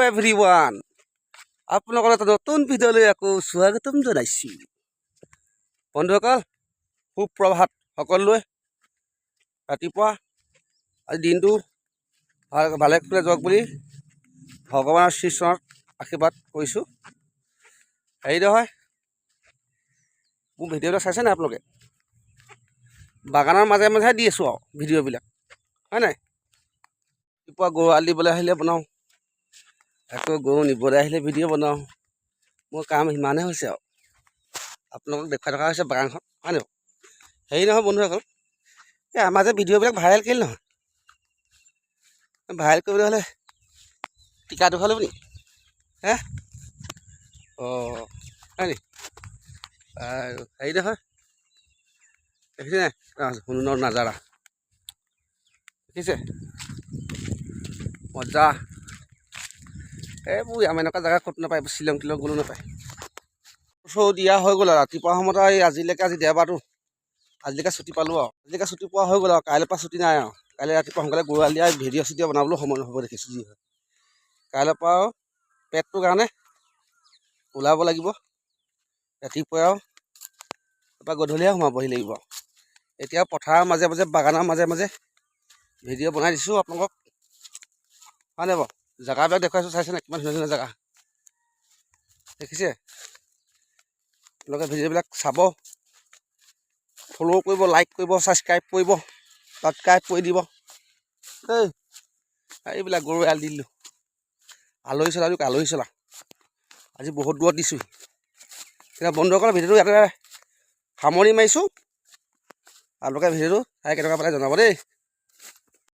Everyone, আপোনালোকৰ এটা নতুন ভিডিঅ'লৈ আকৌ স্বাগতম জনাইছোঁ। বন্ধুসকল, সুপ্ৰভাত সকলোৱে। ৰাতিপুৱা আজি দিনটো ভালে কুশলে যাওক বুলি ভগৱানৰ শ্ৰীচৰণত আশীৰ্বাদ কৰিছোঁ। হেৰি নহয়, মোৰ ভিডিঅ'বিলাক চাইছে নাই আপোনালোকে? বাগানৰ মাজে মাজে দি আছোঁ আৰু ভিডিঅ'বিলাক, হয় নাই? ৰাতিপুৱা গৰু আল দিবলৈ আহিলে বনাওঁ, আকৌ গৰু নিবলৈ আহিলে ভিডিঅ' বনাওঁ। মোৰ কাম সিমানেই হৈছে আৰু আপোনালোকক দেখুৱাই থকা হৈছে বাগানখন, হয় নাই? হেৰি নহয় বন্ধুসকল, এই আমাৰ যে ভিডিঅ'বিলাক ভাইৰেল কেলৈ নহয়? ভাইৰেল কৰিবলৈ হ'লে টিকা দুখা ল'ব নি? হে অঁ, হয় নি? আৰু হেৰি নহয়, দেখিছে নাই শুনোনৰ নাজাৰা? দেখিছে মজা। এইবোৰ আমাৰ এনেকুৱা জেগা ক'ত নাপায়, শ্বিলং তিলং গ'লেও নাপায়। চৌ দিয়া হৈ গ'ল আৰু ৰাতিপুৱা সময়ত আৰু আজিলৈকে, আজি দেওবাৰটো, আজিলৈকে ছুটি পালোঁ আৰু আজিলৈকে ছুটি পোৱা হৈ গ'ল আৰু কাইলৈৰ পৰা ছুটি নাই আৰু কাইলৈ ৰাতিপুৱা সোনকালে গৰু আল দিয়া ভিডিঅ' চিডিঅ' বনাবলৈও সময় নহ'ব, দেখিছোঁ যি হয়। কাইলৈৰ পৰা আৰু পেটটোৰ কাৰণে ওলাব লাগিব ৰাতিপুৱাই আৰু তাৰপৰা গধূলিহে সোমাবহি লাগিব। এতিয়া পথাৰৰ মাজে মাজে, বাগানৰ মাজে মাজে ভিডিঅ' বনাই দিছোঁ আপোনালোকক, হয় নাই বাৰু? জেগাবিলাক দেখুৱাইছোঁ, চাইছে নাই কিমান ধুনীয়া ধুনীয়া জেগা দেখিছে? আপোনালোকে ভিডিঅ'বিলাক চাব, ফ'ল' কৰিব, লাইক কৰিব, ছাবস্ক্ৰাইব কৰিব, ছাবস্ক্ৰাইব কৰি দিব দেই। এইবিলাক গৰু এৰাল দি দিলোঁ, আলহী চলালোঁ, আলহী চলা আজি বহুত দূৰত দিছোঁ। এতিয়া বন্ধুসকল, ভিডিঅ'টো ইয়াতে সামৰণি মাৰিছোঁ। আপোনালোকে ভিডিঅ'টো চাই কেনেকুৱা পালে জনাব দেই।